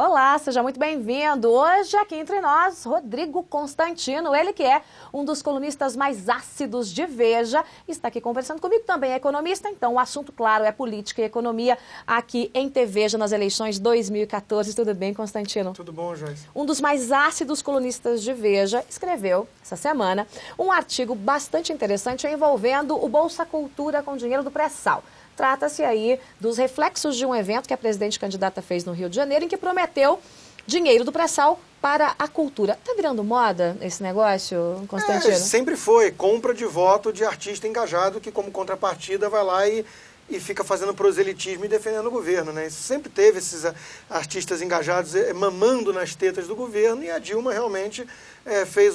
Olá, seja muito bem-vindo. Hoje aqui entre nós, Rodrigo Constantino, ele que é um dos colunistas mais ácidos de Veja, está aqui conversando comigo, também é economista, então o assunto, claro, é política e economia aqui em TVeja nas eleições 2014. Tudo bem, Constantino? Tudo bom, Joyce. Um dos mais ácidos colunistas de Veja escreveu, essa semana, um artigo bastante interessante envolvendo o Bolsa Cultura com dinheiro do pré-sal. Trata-se aí dos reflexos de um evento que a presidente candidata fez no Rio de Janeiro, em que prometeu dinheiro do pré-sal para a cultura. Está virando moda esse negócio, Constantino? Sempre foi. Compra de voto de artista engajado que, como contrapartida, vai lá e fica fazendo proselitismo e defendendo o governo, né? Isso sempre teve esses artistas engajados mamando nas tetas do governo, e a Dilma realmente fez,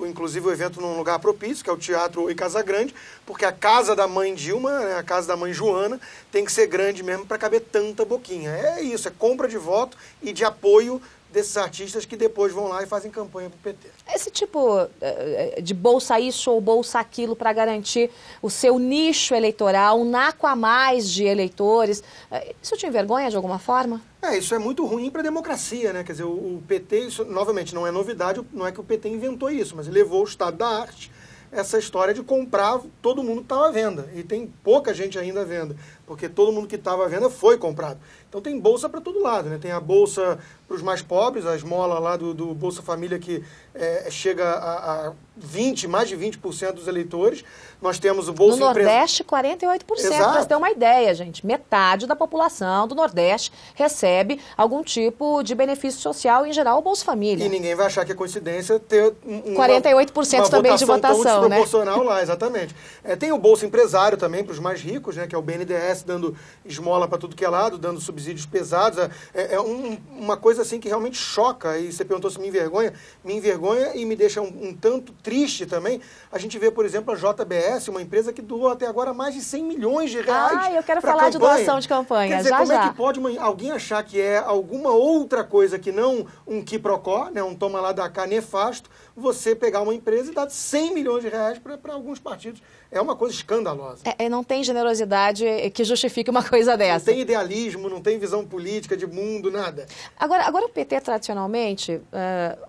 inclusive, o evento num lugar propício, que é o Teatro Casagrande, porque a casa da mãe Dilma, né, a casa da mãe Joana, tem que ser grande mesmo para caber tanta boquinha. É isso, é compra de voto e de apoio desses artistas que depois vão lá e fazem campanha para o PT. Esse tipo de bolsa isso ou bolsa aquilo para garantir o seu nicho eleitoral, um naco a mais de eleitores, isso te envergonha de alguma forma? Isso é muito ruim para a democracia, né? Quer dizer, o PT, isso novamente não é novidade, não é que o PT inventou isso, mas levou o estado da arte essa história de comprar todo mundo que estava à venda. E tem pouca gente ainda à venda, porque todo mundo que estava à venda foi comprado. Então tem bolsa para todo lado, né? Tem a bolsa para os mais pobres, a esmola lá do Bolsa Família, que chega a mais de 20% dos eleitores. Nós temos o Bolsa No Nordeste, 48%. Exato. Para você ter uma ideia, gente. Metade da população do Nordeste recebe algum tipo de benefício social, em geral, o Bolsa Família. E ninguém vai achar que é coincidência ter 48% também de votação, tão desproporcional, né? Lá, exatamente. Tem o Bolsa Empresário também para os mais ricos, né? Que é o BNDES dando esmola para tudo que é lado, dando subsídios pesados. Uma coisa assim que realmente choca. E você perguntou se me envergonha e me deixa um tanto triste também. A gente vê, por exemplo, a JBS, uma empresa que doou até agora mais de 100 milhões de reais. Eu quero falar de doação de campanha. Quer dizer, como é que pode alguém achar que é alguma outra coisa que não um quiprocó, né, um toma lá da cá nefasto, você pegar uma empresa e dar 100 milhões de reais para alguns partidos? É uma coisa escandalosa. Não tem generosidade que justifique uma coisa dessa. Não tem idealismo, não tem visão política de mundo, nada. Agora o PT, tradicionalmente,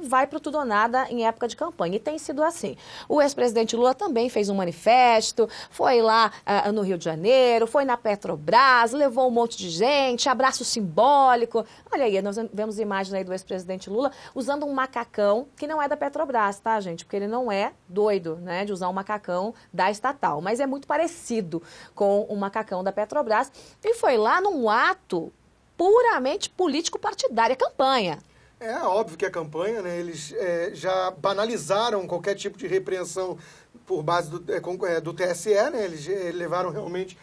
vai para o tudo ou nada em época de campanha. E tem sido assim. O ex-presidente Lula também fez um manifesto, foi lá no Rio de Janeiro, foi na Petrobras, levou um monte de gente, abraço simbólico. Olha aí, nós vemos imagens aí do ex-presidente Lula usando um macacão que não é da Petrobras, tá, gente? Porque ele não é doido, né, de usar um macacão da estatal, mas é muito parecido com o macacão da Petrobras. E foi lá num ato puramente político-partidário, campanha. É óbvio que a campanha, né, eles já banalizaram qualquer tipo de repreensão por base do TSE, né, eles levaram realmente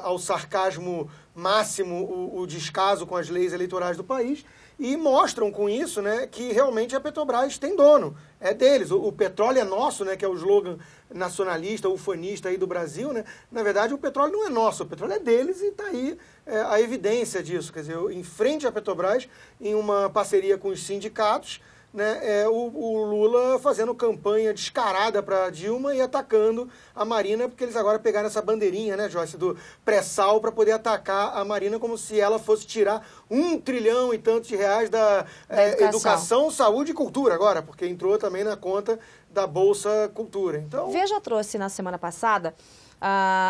ao sarcasmo máximo o descaso com as leis eleitorais do país e mostram com isso, né, que realmente a Petrobras tem dono, é deles. O petróleo é nosso, né, que é o slogan nacionalista, ufanista aí do Brasil, né? Na verdade, o petróleo não é nosso, o petróleo é deles e está aí a evidência disso. Quer dizer, em frente à Petrobras, em uma parceria com os sindicatos, né, o Lula fazendo campanha descarada para Dilma e atacando a Marina, porque eles agora pegaram essa bandeirinha, né, Joyce, do pré-sal para poder atacar a Marina como se ela fosse tirar 1 trilhão e tantos de reais da educação, saúde e cultura agora, porque entrou também na conta da Bolsa Cultura. Então, Veja trouxe na semana passada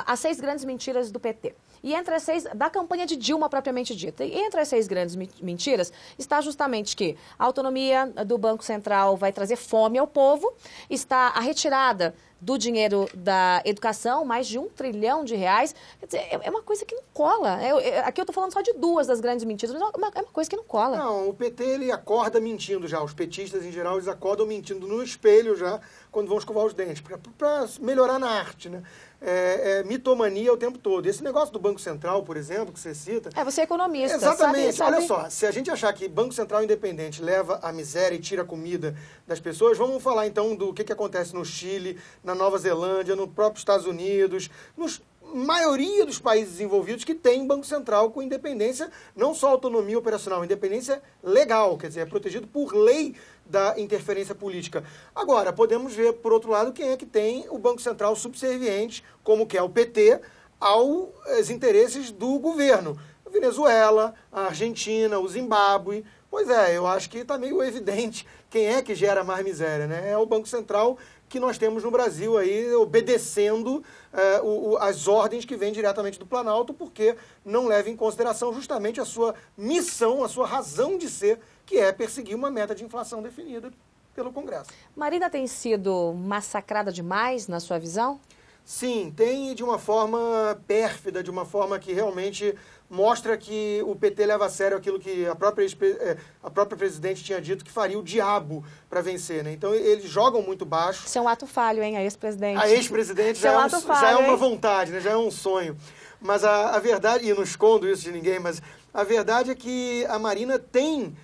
as 6 grandes mentiras do PT. E entre as 6, da campanha de Dilma propriamente dita. E entre as 6 grandes mentiras está justamente que a autonomia do Banco Central vai trazer fome ao povo, está a retirada do dinheiro da educação, mais de 1 trilhão de reais. Quer dizer, é uma coisa que não cola. Aqui eu estou falando só de 2 das grandes mentiras, mas é uma coisa que não cola. Não, o PT ele acorda mentindo já. Os petistas, em geral, eles acordam mentindo no espelho já, quando vão escovar os dentes, para melhorar na arte, né? Mitomania o tempo todo. Esse negócio do Banco Central, por exemplo, que você cita... Você é economista. Exatamente. Sabe? Olha só, se a gente achar que Banco Central independente leva a miséria e tira a comida das pessoas, vamos falar então do que acontece no Chile, na Nova Zelândia, no próprio Estados Unidos, maioria dos países desenvolvidos que tem Banco Central com independência, não só autonomia operacional, independência legal, quer dizer, é protegido por lei da interferência política. Agora, podemos ver, por outro lado, quem é que tem o Banco Central subserviente, como que é o PT, aos interesses do governo. Venezuela, a Argentina, o Zimbábue. Pois é, eu acho que está meio evidente quem é que gera mais miséria, né? É o Banco Central que nós temos no Brasil aí obedecendo as ordens que vêm diretamente do Planalto, porque não leva em consideração justamente a sua missão, a sua razão de ser, que é perseguir uma meta de inflação definida pelo Congresso. Marina tem sido massacrada demais, na sua visão? Sim, tem de uma forma pérfida, de uma forma que realmente mostra que o PT leva a sério aquilo que a própria presidente tinha dito que faria o diabo para vencer, né? Então eles jogam muito baixo. Isso é um ato falho, hein, a ex-presidente? A ex-presidente já é uma vontade, né? Já é um sonho. Mas a verdade, e não escondo isso de ninguém, mas a verdade é que a Marina tem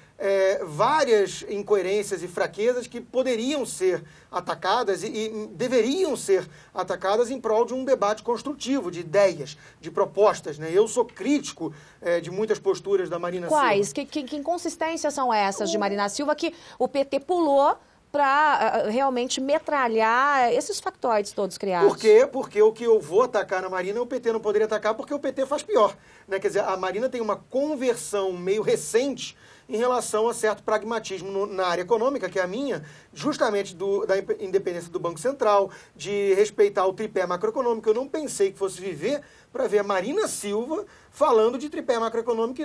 várias incoerências e fraquezas que poderiam ser atacadas e deveriam ser atacadas em prol de um debate construtivo, de ideias, de propostas, né? Eu sou crítico de muitas posturas da Marina Silva. Quais? Que inconsistências são essas de Marina Silva que o PT pulou para realmente metralhar esses factoides todos criados? Por quê? Porque o que eu vou atacar na Marina, o PT não poderia atacar, porque o PT faz pior, né? Quer dizer, a Marina tem uma conversão meio recente em relação a certo pragmatismo na área econômica, que é a minha, justamente da independência do Banco Central, de respeitar o tripé macroeconômico. Eu não pensei que fosse viver para ver a Marina Silva falando de tripé macroeconômico e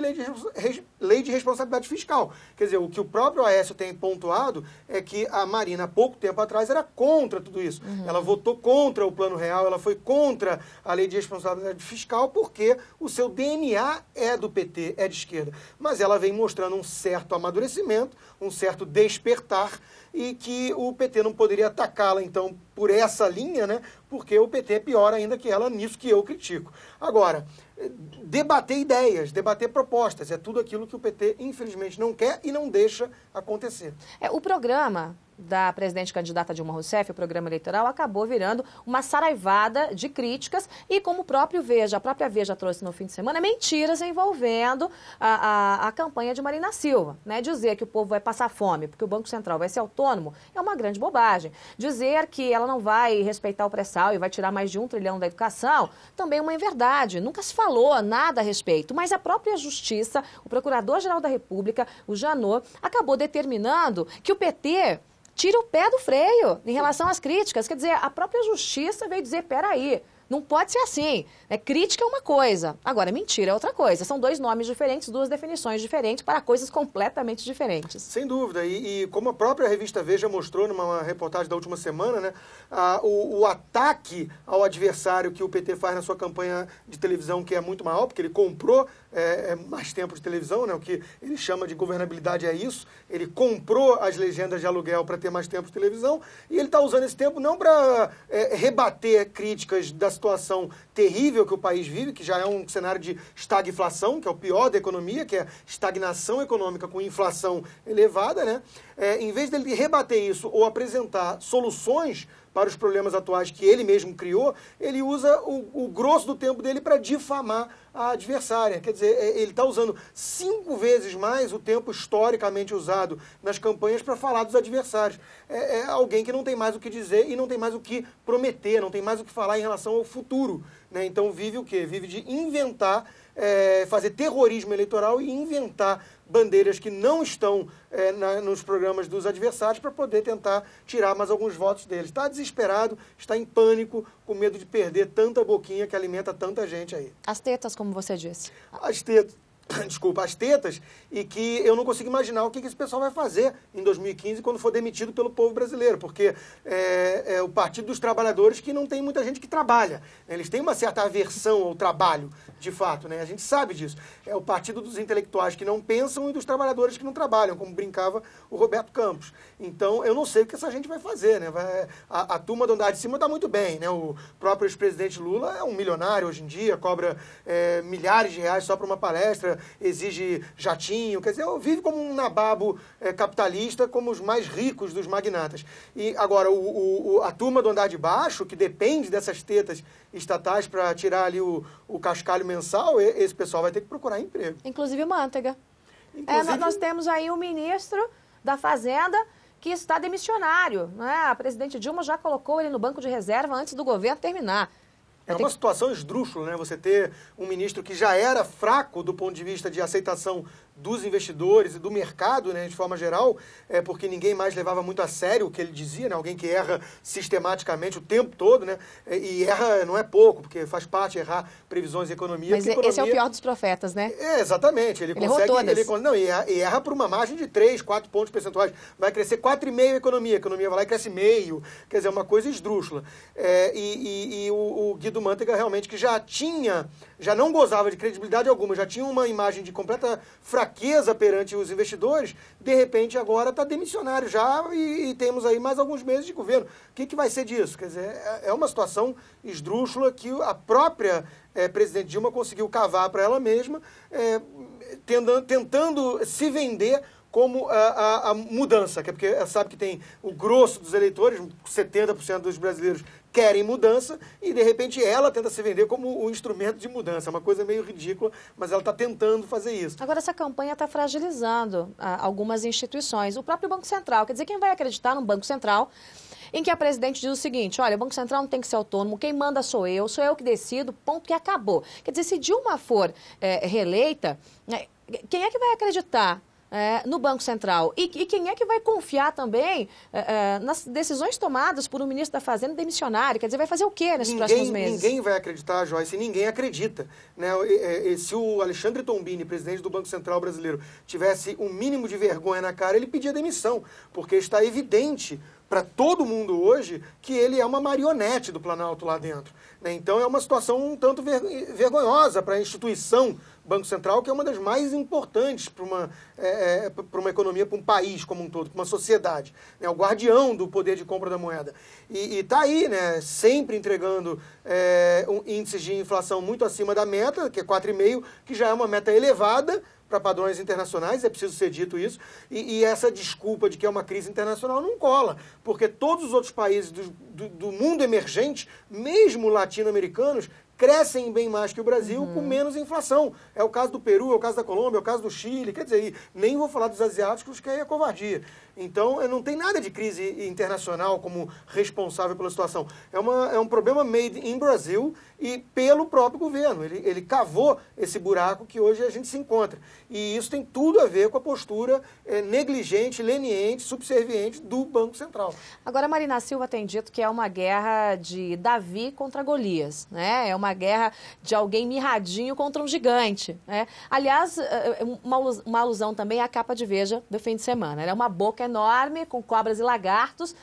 lei de responsabilidade fiscal. Quer dizer, o que o próprio Aécio tem pontuado é que a Marina, há pouco tempo atrás, era contra tudo isso. Uhum. Ela votou contra o Plano Real, ela foi contra a lei de responsabilidade fiscal, porque o seu DNA é do PT, é de esquerda. Mas ela vem mostrando um certo amadurecimento, um certo despertar, e que o PT não poderia atacá-la, então, por essa linha, né? Porque o PT é pior ainda que ela nisso que eu critico. Agora, debater ideias, debater propostas, é tudo aquilo que o PT, infelizmente, não quer e não deixa acontecer. O programa da presidente candidata Dilma Rousseff, o programa eleitoral, acabou virando uma saraivada de críticas e, como a própria Veja trouxe no fim de semana, mentiras envolvendo a campanha de Marina Silva, né? Dizer que o povo vai passar fome porque o Banco Central vai ser autônomo é uma grande bobagem. Dizer que ela não vai respeitar o pré-sal e vai tirar mais de 1 trilhão da educação também é uma inverdade. Nunca se falou nada a respeito, mas a própria Justiça, o Procurador-Geral da República, o Janot, acabou determinando que o PT tira o pé do freio em relação às críticas. Quer dizer, a própria Justiça veio dizer, peraí, não pode ser assim. Crítica é uma coisa, agora mentira é outra coisa. São dois nomes diferentes, duas definições diferentes para coisas completamente diferentes. Sem dúvida, e como a própria revista Veja mostrou numa reportagem da última semana, né, o ataque ao adversário que o PT faz na sua campanha de televisão, que é muito maior, porque ele comprou mais tempo de televisão, né, o que ele chama de governabilidade é isso, ele comprou as legendas de aluguel para ter mais tempo de televisão, e ele está usando esse tempo não para rebater críticas da situação terrível que o país vive, que já é um cenário de estagflação, que é o pior da economia, que é estagnação econômica com inflação elevada, né? Em vez dele rebater isso ou apresentar soluções para os problemas atuais que ele mesmo criou, ele usa o grosso do tempo dele para difamar a adversária. Quer dizer, ele está usando 5 vezes mais o tempo historicamente usado nas campanhas para falar dos adversários. É alguém que não tem mais o que dizer e não tem mais o que prometer, não tem mais o que falar em relação ao futuro, né? Então vive o quê? Vive de inventar, fazer terrorismo eleitoral e inventar bandeiras que não estão nos programas dos adversários para poder tentar tirar mais alguns votos deles. Está desesperado, está em pânico, com medo de perder tanta boquinha que alimenta tanta gente aí. As tetas, como você disse. As tetas. Desculpa, as tetas, e que eu não consigo imaginar o que esse pessoal vai fazer em 2015 quando for demitido pelo povo brasileiro, porque é o Partido dos Trabalhadores que não tem muita gente que trabalha, né? Eles têm uma certa aversão ao trabalho, de fato, né? A gente sabe disso. É o Partido dos Intelectuais que não pensam e dos trabalhadores que não trabalham, como brincava o Roberto Campos. Então, eu não sei o que essa gente vai fazer, né? A turma do andar de cima está muito bem, né? O próprio ex-presidente Lula é um milionário hoje em dia, cobra milhares de reais só para uma palestra, exige jatinho, quer dizer, vive como um nababo capitalista, como os mais ricos dos magnatas. E agora, a turma do andar de baixo, que depende dessas tetas estatais para tirar ali o cascalho mensal, esse pessoal vai ter que procurar emprego. Inclusive Manteiga. Nós temos aí o ministro da Fazenda que está demissionário, né? A presidente Dilma já colocou ele no banco de reserva antes do governo terminar. É uma situação esdrúxula, né? Você ter um ministro que já era fraco do ponto de vista de aceitação dos investidores e do mercado, né, de forma geral, porque ninguém mais levava muito a sério o que ele dizia, né? Alguém que erra sistematicamente o tempo todo, né? E erra não é pouco, porque faz parte errar previsões de economia. Mas esse é o pior dos profetas, né? Exatamente. Ele consegue, errou todas. Não, e erra por uma margem de 3, 4 pontos percentuais. Vai crescer 4,5% a economia vai lá e cresce meio. Quer dizer, uma coisa esdrúxula. E o Guido Mantega realmente que já não gozava de credibilidade alguma, já tinha uma imagem de completa fraqueza perante os investidores, de repente agora está demissionário já e temos aí mais alguns meses de governo. O que vai ser disso? Quer dizer, é uma situação esdrúxula que a própria presidente Dilma conseguiu cavar para ela mesma, tentando se vender como a mudança, que é porque sabe que tem o grosso dos eleitores, 70% dos brasileiros querem mudança, e de repente ela tenta se vender como o instrumento de mudança. É uma coisa meio ridícula, mas ela está tentando fazer isso. Agora, essa campanha está fragilizando algumas instituições. O próprio Banco Central, quer dizer, quem vai acreditar no Banco Central em que a presidente diz o seguinte: olha, o Banco Central não tem que ser autônomo, quem manda sou eu que decido, ponto, que acabou. Quer dizer, se Dilma for reeleita, quem é que vai acreditar no Banco Central? E quem é que vai confiar também nas decisões tomadas por um ministro da Fazenda demissionário? Quer dizer, vai fazer o quê nesses próximos meses? Ninguém vai acreditar, Joyce, ninguém acredita. Né? Se o Alexandre Tombini, presidente do Banco Central brasileiro, tivesse um mínimo de vergonha na cara, ele pedia demissão, porque está evidente para todo mundo hoje que ele é uma marionete do Planalto lá dentro. Né? Então é uma situação um tanto vergonhosa para a instituição Banco Central, que é uma das mais importantes para uma economia, para um país como um todo, para uma sociedade. É o guardião do poder de compra da moeda. E está aí, né, sempre entregando índices de inflação muito acima da meta, que é 4,5%, que já é uma meta elevada para padrões internacionais, é preciso ser dito isso, e essa desculpa de que é uma crise internacional não cola, porque todos os outros países do mundo emergente, mesmo latino-americanos, crescem bem mais que o Brasil com menos inflação. É o caso do Peru, é o caso da Colômbia, é o caso do Chile, quer dizer, nem vou falar dos asiáticos, que aí é covardia. Então, não tem nada de crise internacional como responsável pela situação. É um problema made in Brasil e pelo próprio governo. Ele cavou esse buraco que hoje a gente se encontra. E isso tem tudo a ver com a postura negligente, leniente, subserviente do Banco Central. Agora, a Marina Silva tem dito que é uma guerra de Davi contra Golias, né? É uma guerra de alguém mirradinho contra um gigante, né? Aliás, uma alusão também à capa de Veja do fim de semana. Era uma boca enorme, com cobras e lagartos,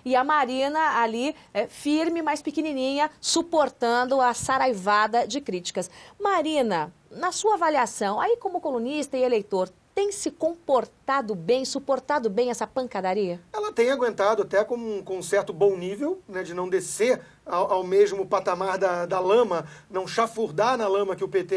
e a Marina ali, firme, mas pequenininha, suportando a saraivada de críticas. Marina, na sua avaliação, aí como colunista e eleitor, tem se comportado bem, suportado bem essa pancadaria? Ela tem aguentado até com um certo bom nível, né, de não descer ao mesmo patamar da lama, não chafurdar na lama que o PT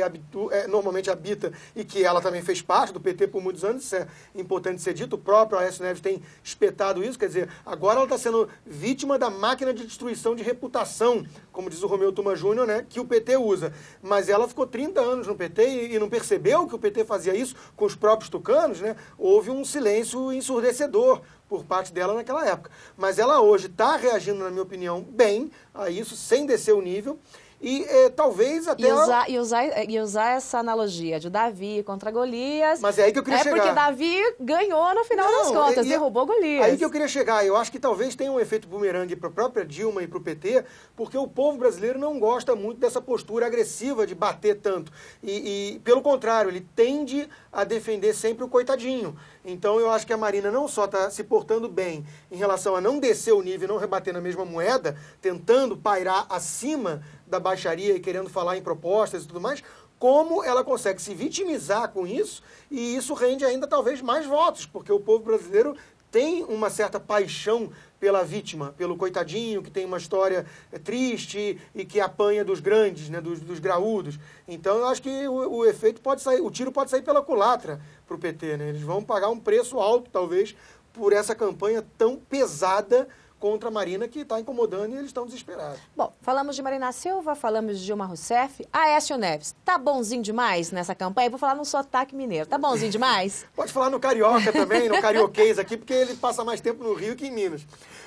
normalmente habita e que ela também fez parte do PT por muitos anos. Isso é importante ser dito. O próprio Aécio Neves tem espetado isso, quer dizer, agora ela está sendo vítima da máquina de destruição de reputação, como diz o Romeu Tuma Júnior, né, que o PT usa. Mas ela ficou 30 anos no PT e não percebeu que o PT fazia isso com os próprios tucanos, né? Houve um silêncio ensurdecedor por parte dela naquela época. Mas ela hoje está reagindo, na minha opinião, bem a isso, sem descer o nível. E talvez até... E usar essa analogia de Davi contra Golias... Mas é aí que eu queria chegar. Porque Davi ganhou no final das contas, derrubou Golias. Aí que eu queria chegar. Eu acho que talvez tenha um efeito bumerangue para a própria Dilma e para o PT, porque o povo brasileiro não gosta muito dessa postura agressiva de bater tanto. E pelo contrário, ele tende a defender sempre o coitadinho. Então eu acho que a Marina não só está se portando bem em relação a não descer o nível e não rebater na mesma moeda, tentando pairar acima da baixaria e querendo falar em propostas e tudo mais, como ela consegue se vitimizar com isso, e isso rende ainda talvez mais votos, porque o povo brasileiro tem uma certa paixão pela vítima, pelo coitadinho, que tem uma história triste e que apanha dos grandes, né, dos graúdos. Então eu acho que o efeito pode sair, o tiro pode sair pela culatra para o PT, né? Eles vão pagar um preço alto, talvez, por essa campanha tão pesada contra a Marina, que está incomodando e eles estão desesperados. Bom, falamos de Marina Silva, falamos de Dilma Rousseff. Aécio Neves, tá bonzinho demais nessa campanha? Vou falar no sotaque mineiro. Tá bonzinho demais? Pode falar no carioca também, no carioquês aqui, porque ele passa mais tempo no Rio que em Minas.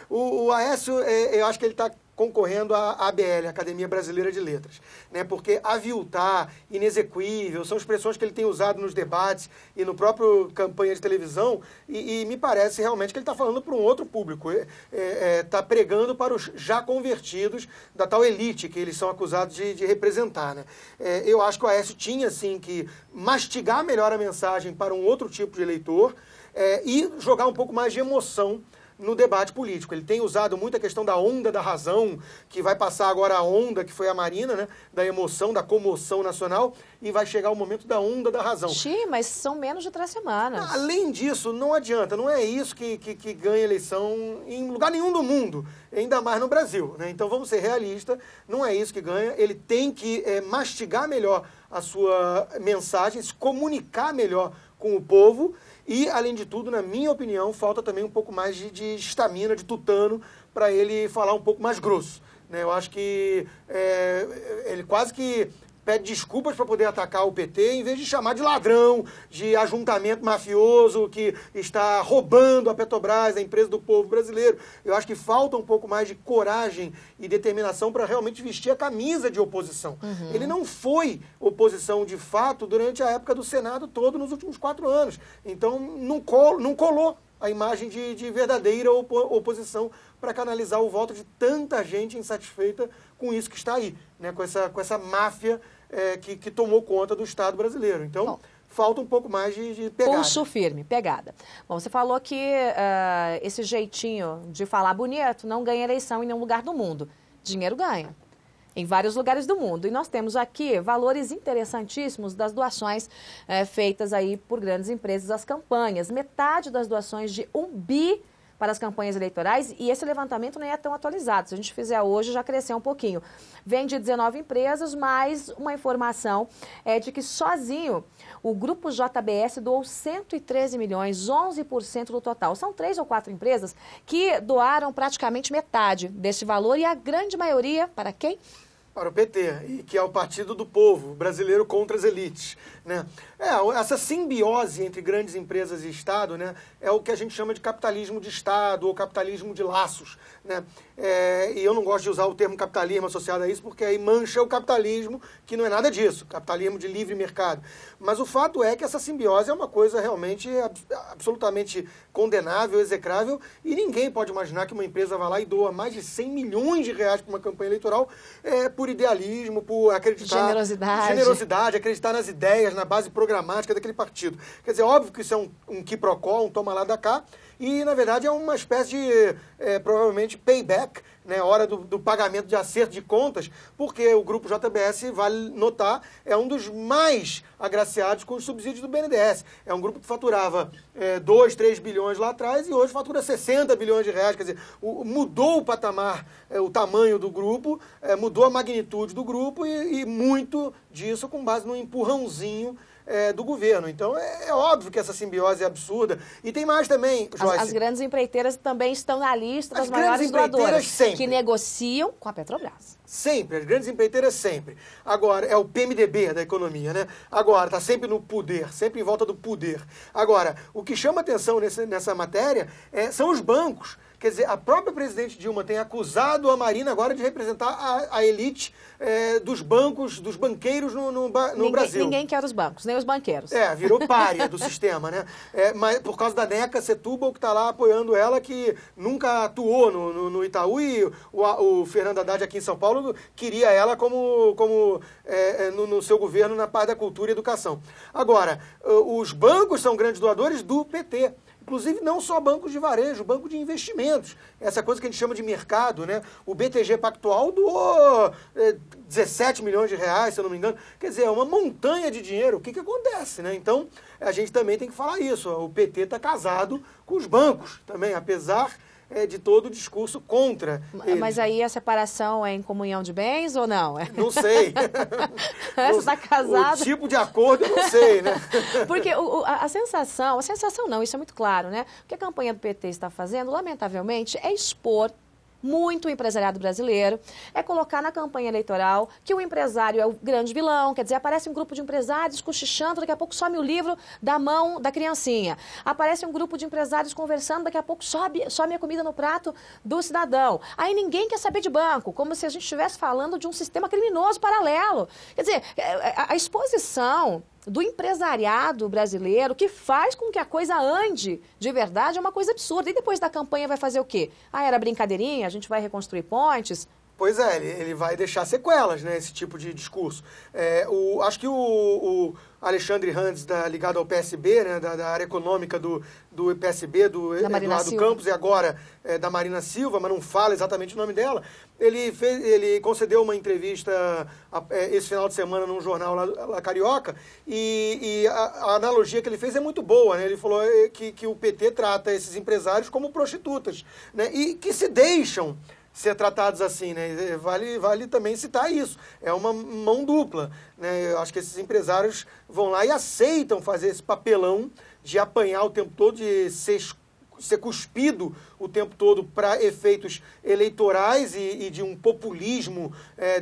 O Aécio, eu acho que ele está concorrendo à ABL, Academia Brasileira de Letras, né? Porque aviltar, inexequível, são expressões que ele tem usado nos debates e no próprio campanha de televisão, e me parece realmente que ele está falando para um outro público, está pregando para os já convertidos da tal elite que eles são acusados de representar, né? Eu acho que o Aécio tinha, sim, que mastigar melhor a mensagem para um outro tipo de eleitor e jogar um pouco mais de emoção no debate político. Ele tem usado muito a questão da onda da razão, que vai passar agora a onda, que foi a Marina, né? Da emoção, da comoção nacional, e vai chegar o momento da onda da razão. Mas são menos de 3 semanas. Além disso, não adianta, não é isso que ganha eleição em lugar nenhum do mundo, ainda mais no Brasil, né? Então vamos ser realistas, não é isso que ganha, ele tem que mastigar melhor a sua mensagem, se comunicar melhor com o povo. E, além de tudo, na minha opinião, falta também um pouco mais de estamina, de tutano, para ele falar um pouco mais grosso, né? Eu acho que ele quase que pede desculpas para poder atacar o PT, em vez de chamar de ladrão, de ajuntamento mafioso que está roubando a Petrobras, a empresa do povo brasileiro. Eu acho que falta um pouco mais de coragem e determinação para realmente vestir a camisa de oposição. Ele não foi oposição de fato durante a época do Senado todo nos últimos 4 anos. Então não colou a imagem de verdadeira oposição para canalizar o voto de tanta gente insatisfeita com isso que está aí, né? Com essa máfia que tomou conta do Estado brasileiro. Então, falta um pouco mais de pegada. Pulso firme, pegada. Bom, você falou que esse jeitinho de falar bonito não ganha eleição em nenhum lugar do mundo. Dinheiro ganha. Em vários lugares do mundo. E nós temos aqui valores interessantíssimos das doações feitas aí por grandes empresas às campanhas. Metade das doações de 1 bi para as campanhas eleitorais, e esse levantamento não é tão atualizado. Se a gente fizer hoje, já cresceu um pouquinho. Vem de 19 empresas, mas uma informação é de que sozinho o Grupo JBS doou 113 milhões, 11% do total. São 3 ou 4 empresas que doaram praticamente metade desse valor, e a grande maioria, para quem? Para o PT, e que é o partido do povo, brasileiro contra as elites, né? Essa simbiose entre grandes empresas e Estado, né, é o que a gente chama de capitalismo de Estado ou capitalismo de laços, né? E eu não gosto de usar o termo capitalismo associado a isso, porque aí mancha o capitalismo, que não é nada disso, capitalismo de livre mercado. Mas o fato é que essa simbiose é uma coisa realmente absolutamente condenável, execrável, e ninguém pode imaginar que uma empresa vai lá e doa mais de 100 milhões de reais para uma campanha eleitoral por idealismo, por acreditar... Generosidade, acreditar nas ideias, na base programática daquele partido. Quer dizer, óbvio que isso é um quiprocó, um toma lá da cá, e, na verdade, é uma espécie de, provavelmente, payback, né, hora do pagamento de acerto de contas, porque o Grupo JBS, vale notar, é um dos mais agraciados com os subsídios do BNDES. É um grupo que faturava 2, 3 bilhões lá atrás e hoje fatura 60 bilhões de reais. Quer dizer, mudou o patamar, o tamanho do grupo, mudou a magnitude do grupo e muito disso com base no empurrãozinho do governo. Então, é óbvio que essa simbiose é absurda. E tem mais também, Joyce. As grandes empreiteiras também estão na lista das maiores doadoras, sempre, que negociam com a Petrobras. Sempre, as grandes empreiteiras sempre. Agora, é o PMDB da economia, né? Agora, está sempre no poder, sempre em volta do poder. Agora, o que chama atenção nessa matéria são os bancos. Quer dizer, a própria presidente Dilma tem acusado a Marina agora de representar a elite dos bancos, dos banqueiros no Brasil. Ninguém quer os bancos, nem os banqueiros. Virou pária do sistema, né? Mas por causa da NECA Setúbal, que está lá apoiando ela, que nunca atuou no Itaú, e o Fernando Haddad aqui em São Paulo queria ela no seu governo na parte da cultura e educação. Agora, os bancos são grandes doadores do PT. Inclusive, não só bancos de varejo, banco de investimentos. Essa coisa que a gente chama de mercado, né? O BTG Pactual doou 17 milhões de reais, se eu não me engano. Quer dizer, é uma montanha de dinheiro. O que acontece, né? Então, a gente também tem que falar isso. O PT está casado com os bancos também, apesar de todo o discurso contra eles. Mas aí a separação é em comunhão de bens ou não? Não sei. Você está casado? O tipo de acordo eu não sei, né? Porque a sensação não, isso é muito claro, né? O que a campanha do PT está fazendo, lamentavelmente, é expor muito o empresariado brasileiro, é colocar na campanha eleitoral que o empresário é o grande vilão, quer dizer, aparece um grupo de empresários cochichando, daqui a pouco some o livro da mão da criancinha. Aparece um grupo de empresários conversando, daqui a pouco some a comida no prato do cidadão. Aí ninguém quer saber de banco, como se a gente estivesse falando de um sistema criminoso paralelo. Quer dizer, a exposição do empresariado brasileiro, que faz com que a coisa ande de verdade, é uma coisa absurda. E depois da campanha vai fazer o quê? Ah, era brincadeirinha, a gente vai reconstruir pontes? Pois é, ele vai deixar sequelas, né, esse tipo de discurso. Acho que o Alexandre Randes, ligado ao PSB, né, da área econômica do PSB, do Eduardo Campos, e agora da Marina Silva, mas não fala exatamente o nome dela, ele concedeu uma entrevista esse final de semana num jornal lá Carioca, e a analogia que ele fez é muito boa, né? Ele falou que o PT trata esses empresários como prostitutas, né, e que se deixam ser tratados assim, né? Vale também citar isso. É uma mão dupla, né? Eu acho que esses empresários vão lá e aceitam fazer esse papelão de apanhar o tempo todo, de ser cuspido o tempo todo para efeitos eleitorais e de um populismo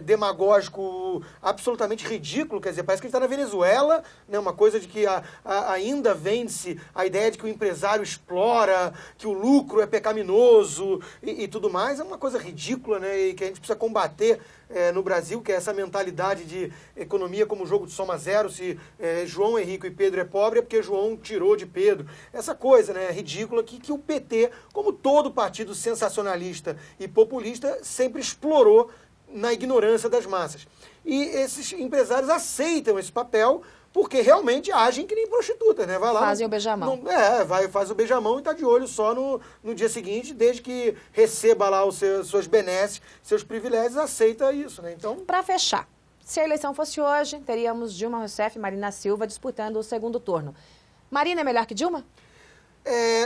demagógico absolutamente ridículo. Quer dizer, parece que a gente está na Venezuela, né? Uma coisa de que ainda vence a ideia de que o empresário explora, que o lucro é pecaminoso e tudo mais. É uma coisa ridícula, né? E que a gente precisa combater no Brasil, que é essa mentalidade de economia como jogo de soma zero. Se João é rico e Pedro é pobre, é porque João tirou de Pedro. Essa coisa, né, ridícula que o PT, como todo partido sensacionalista e populista, sempre explorou na ignorância das massas. E esses empresários aceitam esse papel porque realmente agem que nem prostitutas, né? Vai lá, fazem o beijamão. Faz o beijamão e está de olho só no dia seguinte, desde que receba lá suas benesses, seus privilégios, aceita isso, né? Então, para fechar, se a eleição fosse hoje, teríamos Dilma Rousseff e Marina Silva disputando o segundo turno. Marina é melhor que Dilma?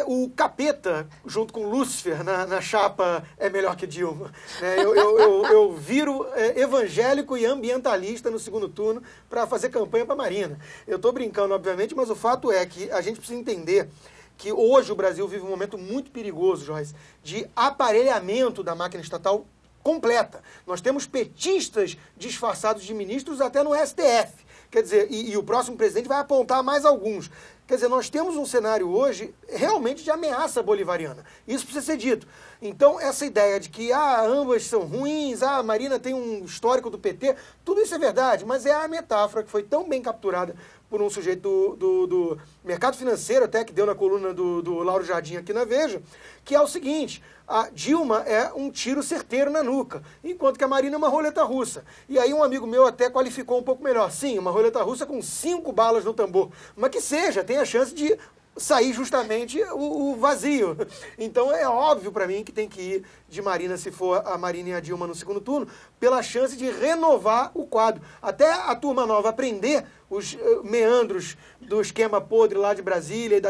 O capeta, junto com Lúcifer, na chapa, é melhor que Dilma. Eu viro evangélico e ambientalista no segundo turno para fazer campanha para Marina. Eu estou brincando, obviamente, mas o fato é que a gente precisa entender que hoje o Brasil vive um momento muito perigoso, Joyce, de aparelhamento da máquina estatal completa. Nós temos petistas disfarçados de ministros até no STF. Quer dizer, e o próximo presidente vai apontar mais alguns. Quer dizer, nós temos um cenário hoje realmente de ameaça bolivariana. Isso precisa ser dito. Então, essa ideia de que ambas são ruins, a Marina tem um histórico do PT, tudo isso é verdade, mas é a metáfora que foi tão bem capturada por um sujeito do mercado financeiro, até que deu na coluna do Lauro Jardim aqui na Veja, que é o seguinte: a Dilma é um tiro certeiro na nuca, enquanto que a Marina é uma roleta russa. E aí um amigo meu até qualificou um pouco melhor. Sim, uma roleta russa com 5 balas no tambor, mas que seja, tem a chance de sair justamente o vazio. Então é óbvio para mim que tem que ir de Marina, se for a Marina e a Dilma no segundo turno, pela chance de renovar o quadro. Até a turma nova aprender os meandros do esquema podre lá de Brasília.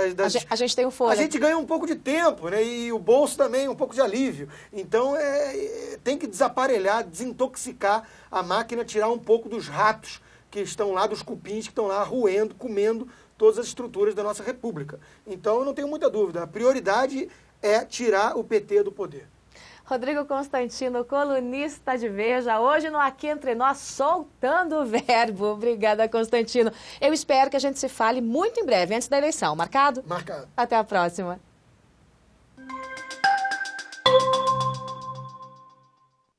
A gente tem um fôlego. A gente ganha um pouco de tempo, né? E o bolso também um pouco de alívio. Então tem que desaparelhar, desintoxicar a máquina, tirar um pouco dos ratos que estão lá, dos cupins que estão lá roendo, comendo todas as estruturas da nossa república. Então, eu não tenho muita dúvida. A prioridade é tirar o PT do poder. Rodrigo Constantino, colunista de Veja, hoje no Aqui Entre Nós, soltando o verbo. Obrigada, Constantino. Eu espero que a gente se fale muito em breve, antes da eleição. Marcado? Marcado. Até a próxima.